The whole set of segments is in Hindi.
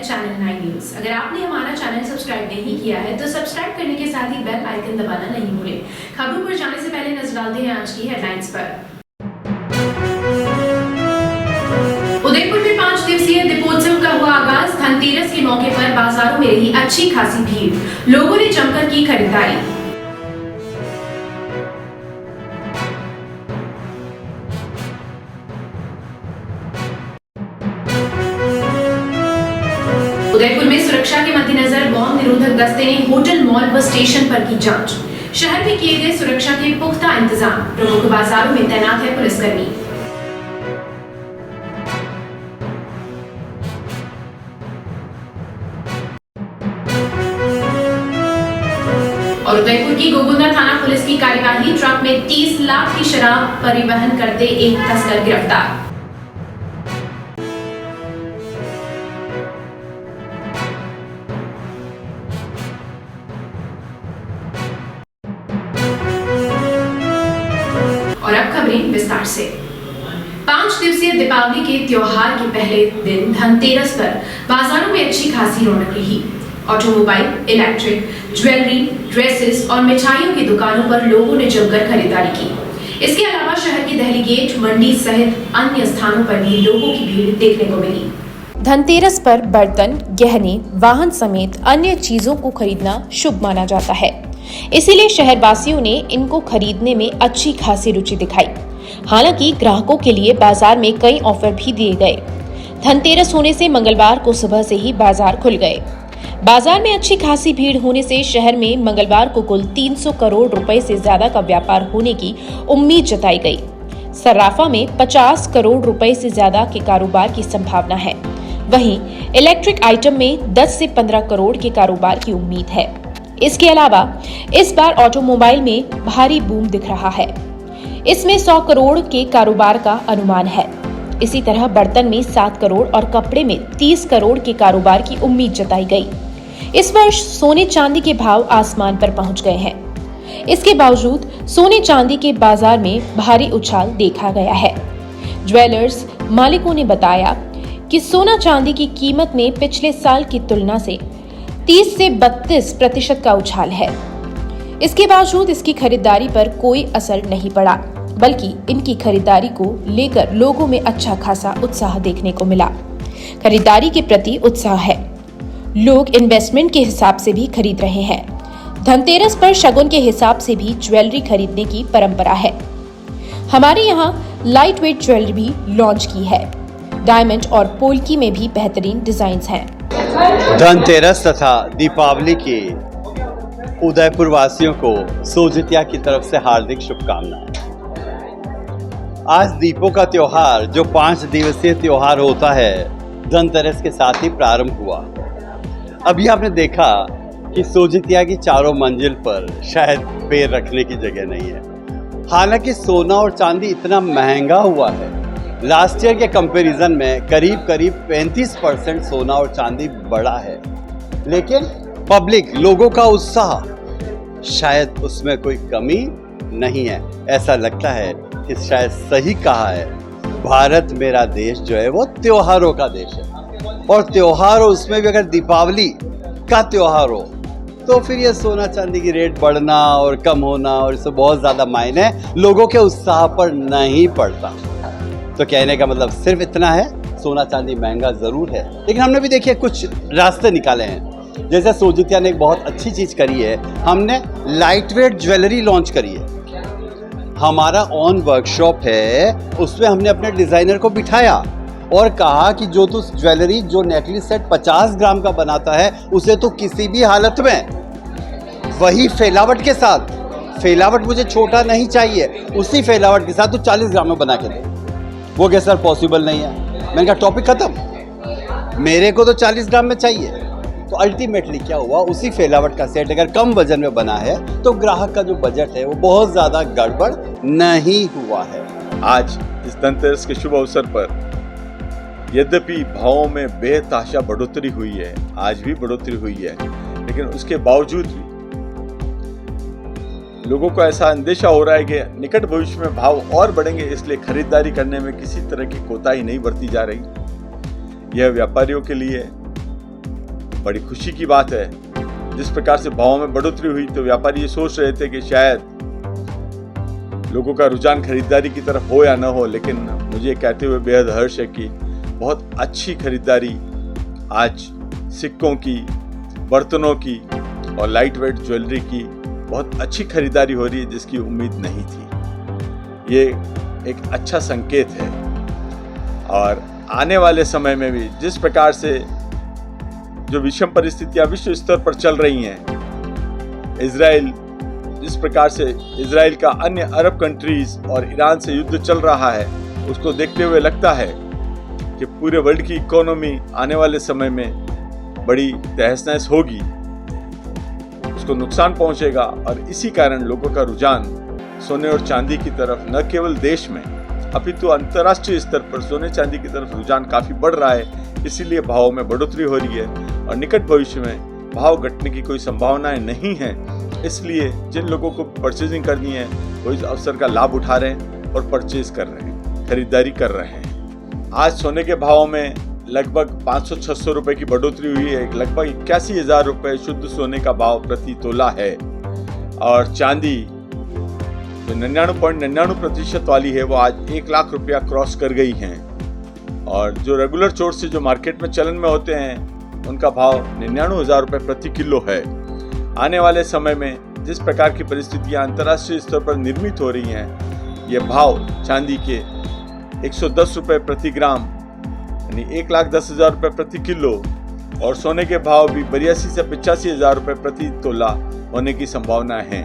Channel 9 news. अगर आपने हमारा चैनल सब्सक्राइब नहीं किया है तो सब्सक्राइब करने के साथ ही बेल आइकन दबाना नहीं भूलें। खबरों पर जाने से पहले नजर डालते हैं आज की हेडलाइंस पर। उदयपुर में 5 दिवसीय दीपोत्सव का हुआ आगाज। धनतेरस के मौके पर बाजारों में रही अच्छी खासी भीड़, लोगों ने जमकर की खरीदारी। उदयपुर में सुरक्षा के मद्देनजर बॉम्ब निरोधक दस्ते ने होटल, मॉल व स्टेशन पर की जांच। शहर में किए गए सुरक्षा के पुख्ता इंतजाम। प्रमुख बाजारों में तैनात है पुलिसकर्मी। और उदयपुर की गोगुंदा थाना पुलिस की कार्यवाही। ट्रक में 30 लाख की शराब परिवहन करते एक तस्कर गिरफ्तार। और अब खबरें विस्तार से। 5 दिवसीय दीपावली के त्योहार के पहले दिन धनतेरस पर बाजारों में अच्छी खासी रौनक रही। ऑटोमोबाइल, इलेक्ट्रिक, ज्वेलरी, ड्रेसेस और मिठाइयों की दुकानों पर लोगों ने जमकर खरीदारी की। इसके अलावा शहर की दहली गेट, मंडी सहित अन्य स्थानों पर भी लोगों की भीड़ देखने को मिली। धनतेरस पर बर्तन, गहने, वाहन समेत अन्य चीजों को खरीदना शुभ माना जाता है। इसीलिए शहरवासियों ने इनको खरीदने में अच्छी खासी रुचि दिखाई। हालांकि ग्राहकों के लिए बाजार में कई ऑफर भी दिए गए। धनतेरस होने से मंगलवार को सुबह से ही बाजार खुल गए। बाजार में अच्छी खासी भीड़ होने से शहर में मंगलवार को कुल 300 करोड़ रुपए से ज्यादा का व्यापार होने की उम्मीद जताई गई। सर्राफा में 50 करोड़ रुपए से ज्यादा के कारोबार की संभावना है। वहीं इलेक्ट्रिक आइटम में 10 से 15 करोड़ के कारोबार की उम्मीद है। इसके अलावा इस बार ऑटोमोबाइल में भारी बूम दिख रहा है। इसमें 100 करोड़ के कारोबार का अनुमान है। इसी तरह बर्तन में 7 करोड़ और कपड़े में 30 करोड़ के कारोबार की उम्मीद जताई गई। इस वर्ष सोने चांदी के भाव आसमान पर पहुंच गए हैं। इसके बावजूद सोने चांदी के बाजार में भारी उछाल देखा गया है। ज्वेलर्स मालिकों ने बताया कि सोना चांदी की कीमत में पिछले साल की तुलना से 30 से 32% का उछाल है। इसके बावजूद इसकी खरीदारी पर कोई असर नहीं पड़ा, बल्कि इनकी खरीदारी को लेकर लोगों में अच्छा खासा उत्साह देखने को मिला। खरीदारी के प्रति उत्साह है। लोग इन्वेस्टमेंट के हिसाब से भी खरीद रहे हैं। धनतेरस पर शगुन के हिसाब से भी ज्वेलरी खरीदने की परंपरा है। हमारे यहाँ लाइट वेट ज्वेलरी भी लॉन्च की है। डायमंड और पोल्की में भी बेहतरीन डिजाइन हैं। धनतेरस तथा दीपावली की उदयपुर वासियों को सोजित्या की तरफ से हार्दिक शुभकामनाएं। आज दीपों का त्योहार, जो 5 दिवसीय त्योहार होता है, धनतेरस के साथ ही प्रारंभ हुआ। अभी आपने देखा कि सोजित्या की चारों मंजिल पर शायद पैर रखने की जगह नहीं है। हालांकि सोना और चांदी इतना महंगा हुआ है, लास्ट ईयर के कंपैरिजन में करीब 35% सोना और चांदी बढ़ा है, लेकिन पब्लिक, लोगों का उत्साह, शायद उसमें कोई कमी नहीं है। ऐसा लगता है कि शायद सही कहा है, भारत मेरा देश जो है वो त्योहारों का देश है। और त्योहार हो, उसमें भी अगर दीपावली का त्योहार हो, तो फिर ये सोना चांदी की रेट बढ़ना और कम होना और इससे बहुत ज़्यादा मायने लोगों के उत्साह पर नहीं पड़ता। तो कहने का मतलब सिर्फ इतना है, सोना चांदी महंगा ज़रूर है, लेकिन हमने भी देखिए कुछ रास्ते निकाले हैं। जैसे सोजित्या ने एक बहुत अच्छी चीज़ करी है, हमने लाइट वेट ज्वेलरी लॉन्च करी है। हमारा ऑन वर्कशॉप है, उसमें हमने अपने डिज़ाइनर को बिठाया और कहा कि जो तू ज्वेलरी, जो नेकलेस सेट 50 ग्राम का बनाता है, उसे तो किसी भी हालत में वही फैलावट के साथ, फैलावट मुझे छोटा नहीं चाहिए, उसी फैलावट के साथ तू 40 ग्राम में बना के दे। वो क्या सर पॉसिबल नहीं है। मैंने कहा टॉपिक खत्म, मेरे को तो 40 ग्राम में चाहिए। तो अल्टीमेटली क्या हुआ, उसी फैलावट का सेट अगर कम वजन में बना है तो ग्राहक का जो बजट है वो बहुत ज़्यादा गड़बड़ नहीं हुआ है। आज इस धनतेरस के शुभ अवसर पर यद्यपि भावों में बेतहाशा बढ़ोतरी हुई है, आज भी बढ़ोतरी हुई है, लेकिन उसके बावजूद भी लोगों को ऐसा अंदेशा हो रहा है कि निकट भविष्य में भाव और बढ़ेंगे, इसलिए खरीदारी करने में किसी तरह की कोताही नहीं बरती जा रही। यह व्यापारियों के लिए बड़ी खुशी की बात है। जिस प्रकार से भावों में बढ़ोतरी हुई तो व्यापारी ये सोच रहे थे कि शायद लोगों का रुझान खरीदारी की तरफ हो या न हो, लेकिन मुझे कहते हुए बेहद हर्ष है कि बहुत अच्छी खरीदारी आज सिक्कों की, बर्तनों की और लाइट वेट ज्वेलरी की बहुत अच्छी खरीदारी हो रही है, जिसकी उम्मीद नहीं थी। ये एक अच्छा संकेत है और आने वाले समय में भी जिस प्रकार से जो विषम परिस्थितियां विश्व स्तर पर चल रही हैं, इजराइल जिस प्रकार से इजराइल का अन्य अरब कंट्रीज और ईरान से युद्ध चल रहा है, उसको देखते हुए लगता है कि पूरे वर्ल्ड की इकोनॉमी आने वाले समय में बड़ी तहस-नहस होगी, उसको नुकसान पहुंचेगा और इसी कारण लोगों का रुझान सोने और चांदी की तरफ न केवल देश में अपितु अंतर्राष्ट्रीय स्तर पर सोने चांदी की तरफ रुझान काफी बढ़ रहा है। इसीलिए भावों में बढ़ोतरी हो रही है और निकट भविष्य में भाव घटने की कोई संभावनाएं नहीं है। इसलिए जिन लोगों को परचेजिंग करनी है वो इस अवसर का लाभ उठा रहे हैं और परचेज कर रहे हैं, खरीदारी कर रहे हैं। आज सोने के भावों में लगभग 500-600 रुपए की बढ़ोतरी हुई है। लगभग 81,000 रुपए शुद्ध सोने का भाव प्रति तोला है और चांदी जो 99.99% वाली है वो आज 1 लाख रुपया क्रॉस कर गई है और जो रेगुलर चोर से जो मार्केट में चलन में होते हैं उनका भाव 99,000 रुपए प्रति किलो है। आने वाले समय में जिस प्रकार की परिस्थितियां अंतर्राष्ट्रीय स्तर पर निर्मित हो रही हैं, ये भाव चांदी के 110 रुपए प्रति ग्राम यानी 1,10,000 रुपए प्रति किलो और सोने के भाव भी 82 से 85,000 रुपए प्रति तोला होने की संभावना है।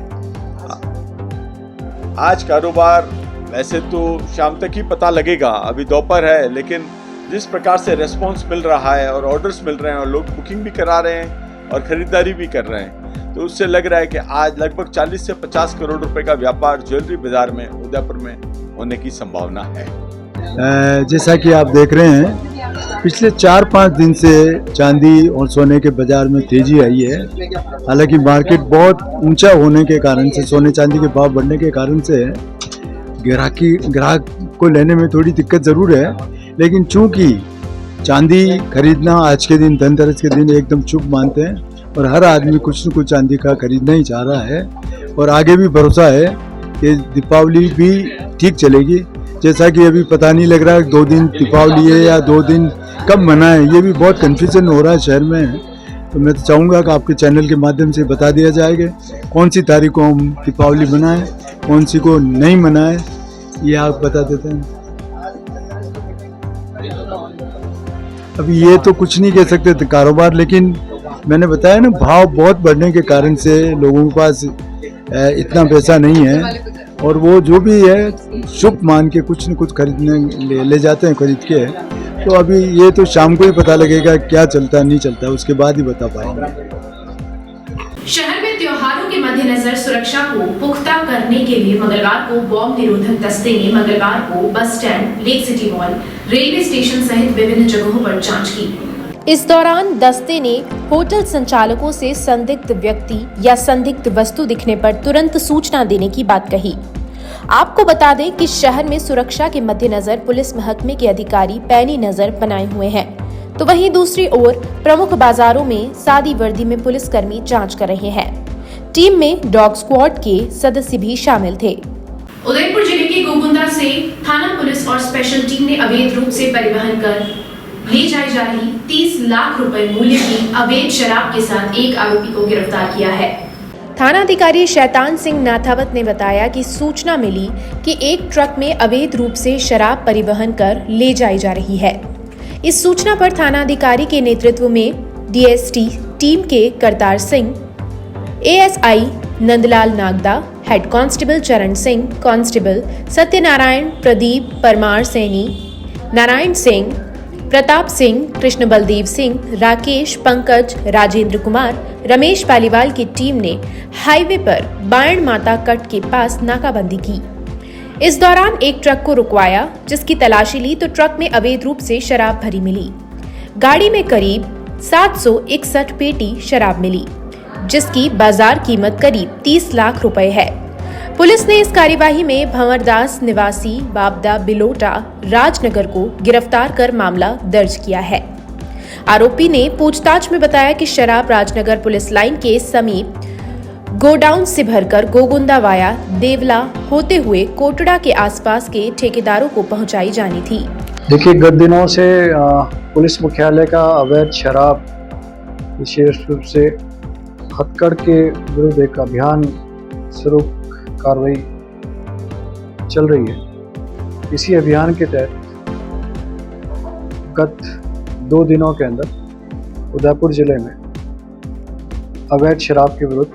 आज कारोबार वैसे तो शाम तक ही पता लगेगा, अभी दोपहर है, लेकिन जिस प्रकार से रेस्पॉन्स मिल रहा है और ऑर्डर्स मिल रहे हैं और लोग बुकिंग भी करा रहे हैं और खरीदारी भी कर रहे हैं, तो उससे लग रहा है कि आज लगभग 40 से 50 करोड़ रुपए का व्यापार ज्वेलरी बाजार में उदयपुर में होने की संभावना है। जैसा कि आप देख रहे हैं, पिछले 4-5 दिन से चांदी और सोने के बाजार में तेजी आई है। हालांकि मार्केट बहुत ऊंचा होने के कारण से, सोने चांदी के भाव बढ़ने के कारण से ग्राहक को लेने में थोड़ी दिक्कत ज़रूर है, लेकिन चूंकि चांदी खरीदना आज के दिन, धनतेरस के दिन एकदम शुभ मानते हैं और हर आदमी कुछ न कुछ चांदी का खरीदना ही चाह रहा है और आगे भी भरोसा है कि दीपावली भी ठीक चलेगी। जैसा कि अभी पता नहीं लग रहा है 2 दिन दीपावली है या 2 दिन कब मनाएं, ये भी बहुत कन्फ्यूजन हो रहा है शहर में। तो मैं तो चाहूँगा कि आपके चैनल के माध्यम से बता दिया जाएगा कौन सी तारीख को हम दीपावली मनाएं, कौन सी को नहीं मनाएं, ये आप बता देते हैं। अभी ये तो कुछ नहीं कह सकते थे कारोबार, लेकिन मैंने बताया ना, भाव बहुत बढ़ने के कारण से लोगों के पास इतना पैसा नहीं है और वो जो भी है शुभ मान के कुछ न कुछ खरीदने ले जाते हैं खरीद के। तो अभी ये तो शाम को ही पता लगेगा क्या चलता नहीं चलता, उसके बाद ही बता पाएंगे। शहर में त्योहारों के मद्देनजर सुरक्षा को पुख्ता करने के लिए मंगलवार को बॉम्ब निरोधक दस्ते ने मंगलवार को bus stand, lake city mall, railway station सहित विभिन्न जगहों पर जांच की। इस दौरान दस्ते ने होटल संचालकों से संदिग्ध व्यक्ति या संदिग्ध वस्तु दिखने पर तुरंत सूचना देने की बात कही। आपको बता दें कि शहर में सुरक्षा के मद्देनजर पुलिस महकमे के अधिकारी पैनी नजर बनाए हुए हैं, तो वहीं दूसरी ओर प्रमुख बाजारों में सादी वर्दी में पुलिसकर्मी जांच कर रहे हैं। टीम में डॉग स्क्वाड के सदस्य भी शामिल थे। उदयपुर जिले के गोगुंदा से थाना पुलिस और स्पेशल टीम ने अवैध रूप से परिवहन कर ले जाई जा रही 30 लाख रुपए मूल्य की अवैध शराब के साथ एक आरोपी को गिरफ्तार किया है। थानाधिकारी शैतान सिंह नाथावत ने बताया कि सूचना मिली कि एक ट्रक में अवैध रूप से शराब परिवहन कर ले जाई जा रही है। इस सूचना पर थानाधिकारी के नेतृत्व में डीएसटी टीम के Kartar Singh, ASI Nandlal Nagda, head constable चरण सिंह, कांस्टेबल सत्यनारायण, प्रदीप, परमार सैनी, नारायण सिंह, प्रताप सिंह, कृष्ण बलदेव सिंह, राकेश, पंकज, राजेंद्र कुमार, रमेश पालीवाल की टीम ने हाईवे पर बायण माता कट के पास नाकाबंदी की। इस दौरान एक ट्रक को रुकवाया, जिसकी तलाशी ली तो ट्रक में अवैध रूप से शराब भरी मिली। गाड़ी में करीब 761 पेटी शराब मिली, जिसकी बाजार कीमत करीब 30 लाख रुपए है। पुलिस ने इस कार्यवाही में भंवरदास निवासी बाबदा बिलोटा राजनगर को गिरफ्तार कर मामला दर्ज किया है। आरोपी ने पूछताछ में बताया कि शराब राजनगर पुलिस लाइन के समीप गोडाउन से भरकर गोगुंदा वाया देवला होते हुए कोटड़ा के आसपास के ठेकेदारों को पहुंचाई जानी थी। देखिए, गत दिनों से पुलिस मुख्यालय का अवैध शराब, विशेष रूप से हथकड़ के विरुद्ध एक अभियान स्वरूप कार्रवाई चल रही है। इसी अभियान के तहत गत 2 दिनों के अंदर उदयपुर जिले में अवैध शराब के विरुद्ध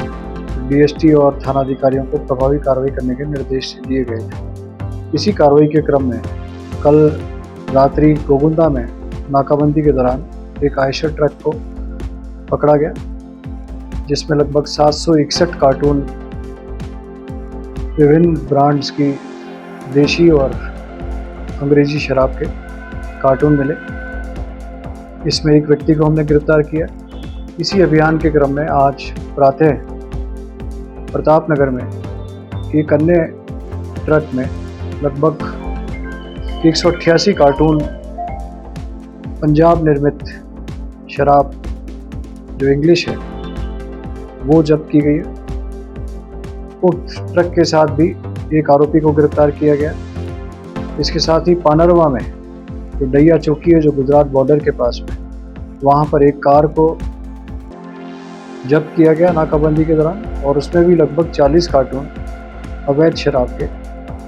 डीएसटी और थानाधिकारियों को प्रभावी कार्रवाई करने के निर्देश दिए गए थे। इसी कार्रवाई के क्रम में कल रात्रि गोगुंदा में नाकाबंदी के दौरान एक आयशर ट्रक को पकड़ा गया, जिसमें लगभग 761 कार्टून विभिन्न ब्रांड्स की देशी और अंग्रेजी शराब के कार्टून मिले। इसमें एक व्यक्ति को हमने गिरफ्तार किया। इसी अभियान के क्रम में आज प्रातः प्रतापनगर में एक अन्य ट्रक में लगभग 188 कार्टून पंजाब निर्मित शराब जो इंग्लिश है वो जब्त की गई है। उस ट्रक के साथ भी एक आरोपी को गिरफ्तार किया गया। इसके साथ ही पानरवा में जो डैया चौकी है, जो गुजरात बॉर्डर के पास में, वहाँ पर एक कार को जब्त किया गया नाकाबंदी के दौरान, और उसमें भी लगभग 40 कार्टून अवैध शराब के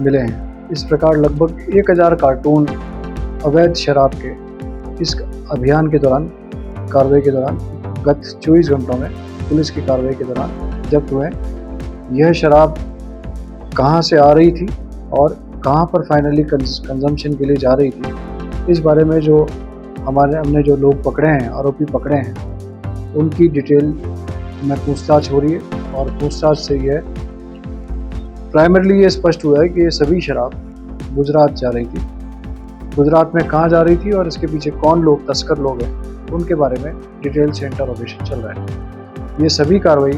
मिले हैं। इस प्रकार लगभग 1000 कार्टून अवैध शराब के इस अभियान के दौरान, कार्रवाई के दौरान, गत 24 घंटों में पुलिस की कार्रवाई के दौरान जब्त हुए। यह शराब कहां से आ रही थी और कहां पर फाइनली कंजम्पशन के लिए जा रही थी, इस बारे में जो हमने जो लोग पकड़े हैं, आरोपी पकड़े हैं, उनकी डिटेल में पूछताछ हो रही है। और पूछताछ से यह प्राइमरली ये स्पष्ट हुआ है कि ये सभी शराब गुजरात जा रही थी। गुजरात में कहाँ जा रही थी और इसके पीछे कौन लोग, तस्कर लोग हैं, उनके बारे में डिटेल से इंटरोगेशन चल रहा है। ये सभी कार्रवाई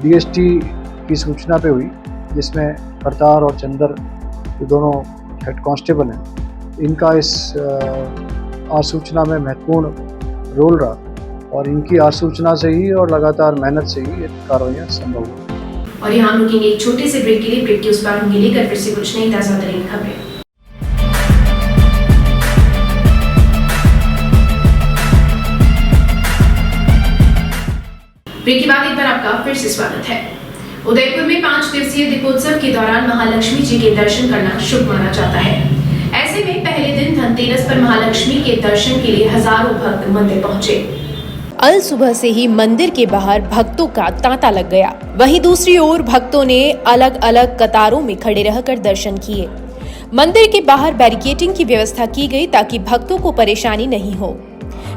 डीएसटी की सूचना पे हुई, जिसमें करतार और चंदर ये दोनों हेड कांस्टेबल हैं। इनका इस आसूचना में महत्वपूर्ण रोल रहा, और इनकी आसूचना से ही और लगातार मेहनत से ही ये कार्रवाइयाँ संभव हुई। और यहाँ हम रुकेंगे एक छोटे से ब्रेक के लिए। ब्रेक के उस बार होंगे लेकर फिर से कुछ नई ताजा तरीन खबरें। ब्रेक के बाद एक बार आपका फिर से स्वागत है। उदयपुर में 5 दिवसीय दीपोत्सव के दौरान महालक्ष्मी जी के दर्शन करना शुभ माना जाता है। ऐसे में पहले दिन धनतेरस पर महालक्ष्मी के दर्शन के लिए हजारों भक्त मंदिर पहुंचे। अल सुबह से ही मंदिर के बाहर भक्तों का तांता लग गया। वहीं दूसरी ओर भक्तों ने अलग अलग कतारों में खड़े रहकर दर्शन किए। मंदिर के बाहर बैरिकेडिंग की व्यवस्था की गई ताकि भक्तों को परेशानी नहीं हो।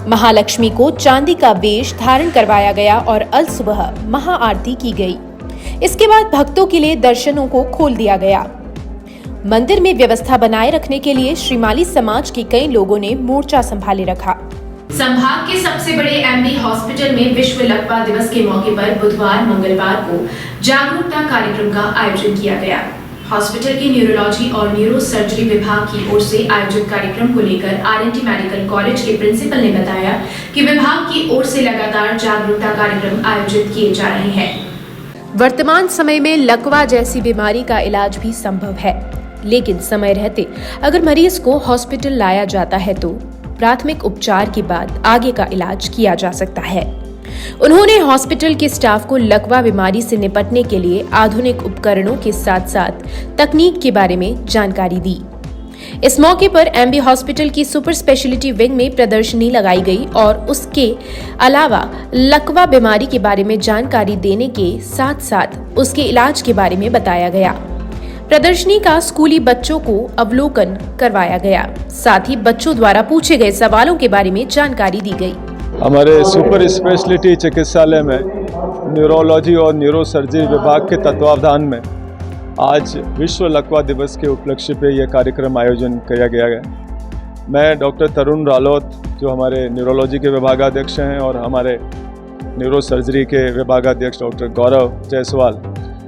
महालक्ष्मी को चांदी का वेश धारण करवाया गया और अल सुबह महाआरती की गई। इसके बाद भक्तों के लिए दर्शनों को खोल दिया गया। मंदिर में व्यवस्था बनाए रखने के लिए श्रीमाली समाज के कई लोगों ने मोर्चा संभाले रखा। संभाग के सबसे बड़े एमबी हॉस्पिटल में विश्व लकवा दिवस के मौके पर बुधवार मंगलवार को जागरूकता कार्यक्रम का आयोजन किया गया। हॉस्पिटल के न्यूरोलॉजी और न्यूरो सर्जरी विभाग की ओर से आयोजित कार्यक्रम को लेकर आरएनटी मेडिकल कॉलेज के प्रिंसिपल ने बताया कि विभाग की ओर से लगातार जागरूकता कार्यक्रम आयोजित किए जा रहे हैं। वर्तमान समय में लकवा जैसी बीमारी का इलाज भी संभव है, लेकिन समय रहते अगर मरीज को हॉस्पिटल लाया जाता है तो प्राथमिक उपचार के बाद आगे का इलाज किया जा सकता है। उन्होंने हॉस्पिटल के स्टाफ को लकवा बीमारी से निपटने के लिए आधुनिक उपकरणों के साथ साथ तकनीक के बारे में जानकारी दी। इस मौके पर एमबी हॉस्पिटल की सुपर स्पेशलिटी विंग में प्रदर्शनी लगाई गई और उसके अलावा लकवा बीमारी के बारे में जानकारी देने के साथ साथ उसके इलाज के बारे में बताया गया। प्रदर्शनी का स्कूली बच्चों को अवलोकन करवाया गया। साथ ही बच्चों द्वारा पूछे गए सवालों के बारे में जानकारी दी गई। हमारे सुपर स्पेशलिटी चिकित्सालय में न्यूरोलॉजी और न्यूरो सर्जरी विभाग के तत्वावधान में आज विश्व लकवा दिवस के उपलक्ष्य पे यह कार्यक्रम आयोजन किया गया है। मैं डॉक्टर तरुण रालोत, जो हमारे न्यूरोलॉजी के विभागाध्यक्ष हैं, और हमारे न्यूरो सर्जरी के विभागाध्यक्ष डॉक्टर गौरव जायसवाल,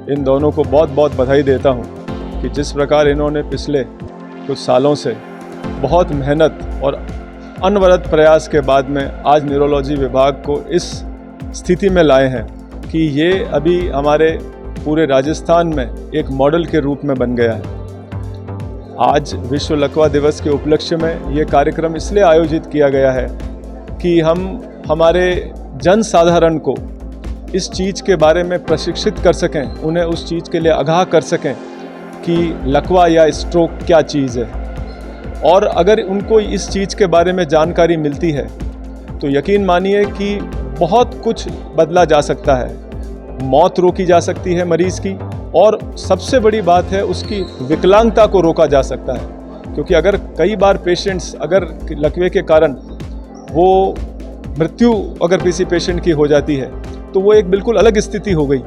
इन दोनों को बहुत बहुत बधाई देता हूं कि जिस प्रकार इन्होंने पिछले कुछ सालों से बहुत मेहनत और अनवरत प्रयास के बाद में आज न्यूरोलॉजी विभाग को इस स्थिति में लाए हैं कि ये अभी हमारे पूरे राजस्थान में एक मॉडल के रूप में बन गया है। आज विश्व लकवा दिवस के उपलक्ष्य में ये कार्यक्रम इसलिए आयोजित किया गया है कि हम हमारे जन साधारण को इस चीज़ के बारे में प्रशिक्षित कर सकें, उन्हें उस चीज़ के लिए आगाह कर सकें कि लकवा या स्ट्रोक क्या चीज़ है। और अगर उनको इस चीज़ के बारे में जानकारी मिलती है तो यकीन मानिए कि बहुत कुछ बदला जा सकता है, मौत रोकी जा सकती है मरीज़ की, और सबसे बड़ी बात है उसकी विकलांगता को रोका जा सकता है। क्योंकि अगर कई बार पेशेंट्स अगर लकवे के कारण वो मृत्यु अगर किसी पेशेंट की हो जाती है तो वो एक बिल्कुल अलग स्थिति हो गई,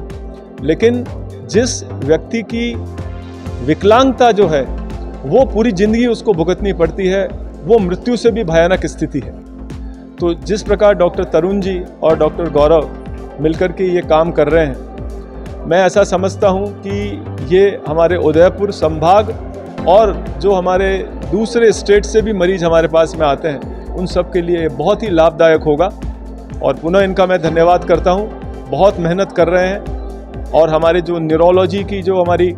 लेकिन जिस व्यक्ति की विकलांगता जो है वो पूरी ज़िंदगी उसको भुगतनी पड़ती है, वो मृत्यु से भी भयानक स्थिति है। तो जिस प्रकार डॉक्टर तरुण जी और डॉक्टर गौरव मिलकर के ये काम कर रहे हैं, मैं ऐसा समझता हूँ कि ये हमारे उदयपुर संभाग और जो हमारे दूसरे स्टेट से भी मरीज़ हमारे पास में आते हैं उन सब के लिए बहुत ही लाभदायक होगा। और पुनः इनका मैं धन्यवाद करता हूँ, बहुत मेहनत कर रहे हैं। और हमारे जो न्यूरोलॉजी की जो हमारी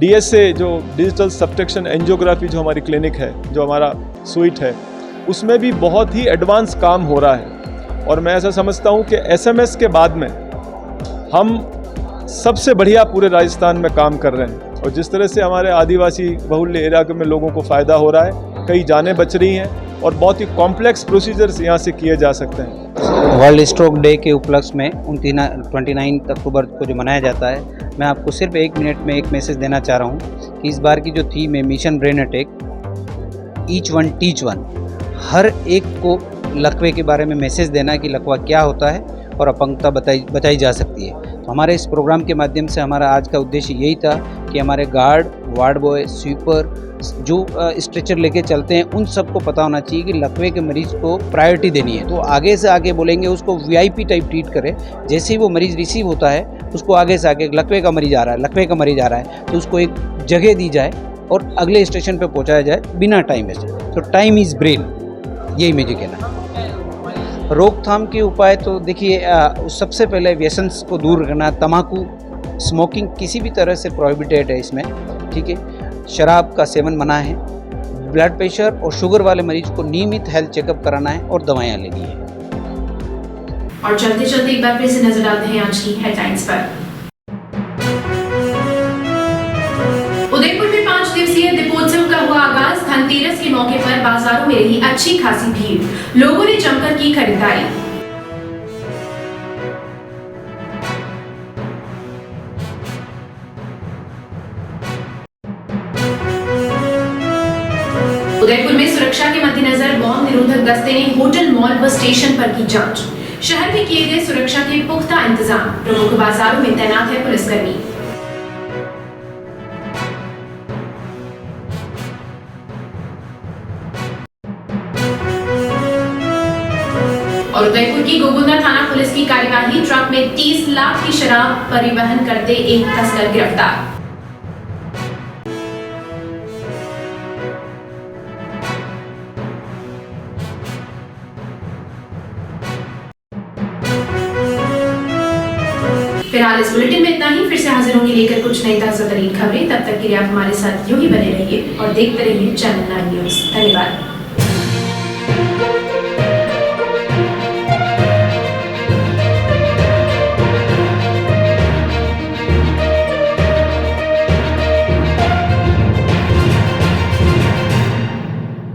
DSA जो डिजिटल सब्ट्रैक्शन एंजियोग्राफी जो हमारी क्लिनिक है, जो हमारा स्वीट है, उसमें भी बहुत ही एडवांस काम हो रहा है। और मैं ऐसा समझता हूँ कि SMS के बाद में हम सबसे बढ़िया पूरे राजस्थान में काम कर रहे हैं। और जिस तरह से हमारे आदिवासी बहुल्य इलाके में लोगों को फ़ायदा हो रहा है, कई जानें बच रही हैं और बहुत ही कॉम्प्लेक्स प्रोसीजर्स यहाँ से किए जा सकते हैं। वर्ल्ड स्ट्रोक डे के उपलक्ष्य में 29 अक्टूबर को जो मनाया जाता है, मैं आपको सिर्फ 1 मिनट में एक मैसेज देना चाह रहा हूँ कि इस बार की जो थीम है mission brain attack, each one teach one, हर एक को लकवे के बारे में मैसेज देना कि लकवा क्या होता है और अपंगता बचाई जा सकती है। तो हमारे इस प्रोग्राम के माध्यम से हमारा आज का उद्देश्य यही था कि हमारे गार्ड, वार्ड बॉय, स्वीपर जो स्ट्रेचर लेके चलते हैं उन सबको पता होना चाहिए कि लकवे के मरीज़ को प्रायोरिटी देनी है। तो आगे से आगे बोलेंगे उसको VIP टाइप ट्रीट करें। जैसे ही वो मरीज़ रिसीव होता है उसको आगे से आगे लकवे का मरीज़ आ रहा है, लकवे का मरीज़ आ रहा है, तो उसको एक जगह दी जाए और अगले स्टेशन पर पहुँचाया जाए बिना टाइम वेस्ट। तो टाइम इज़ ब्रेन, यही मुझे कहना है। रोकथाम के उपाय तो देखिए, सबसे पहले व्यसन्स को दूर करना। तम्बाकू, स्मोकिंग किसी भी तरह से प्रोहिबिटेड है इसमें, ठीक है। शराब का सेवन मना है। ब्लड प्रेशर और शुगर वाले मरीज को नियमित हेल्थ चेकअप कराना है और दवाइयाँ लेनी है। और चलते चलते एक बार फिर से नजर डालते हैं आज की हेडलाइंस पर। उदयपुर में 5 दिवसीय दीपोत्सव का हुआ आगाज। धनतेरस के मौके पर बाजारों में रही अच्छी खासी भीड़, लोगों ने जमकर की खरीदारी। उदयपुर में सुरक्षा के मद्देनजर बॉम्ब निरोधक दस्ते ने होटल, मॉल व स्टेशन पर की जांच। शहर में किए गए सुरक्षा के पुख्ता इंतजाम। प्रमुख बाजारों में तैनात है पुलिसकर्मी। और उदयपुर की गोगुंदा थाना पुलिस की कार्यवाही। ट्रक में 30 लाख की शराब परिवहन करते एक तस्कर गिरफ्तार। फिलहाल इस बुलेटिन में इतना ही। फिर से हाजिर होंगे लेकर कुछ नई ताज़ा तरीन खबरें। तब तक के लिए आप हमारे साथ यूं ही बने रहिए और देखते रहिए चैनल 9 न्यूज़। धन्यवाद।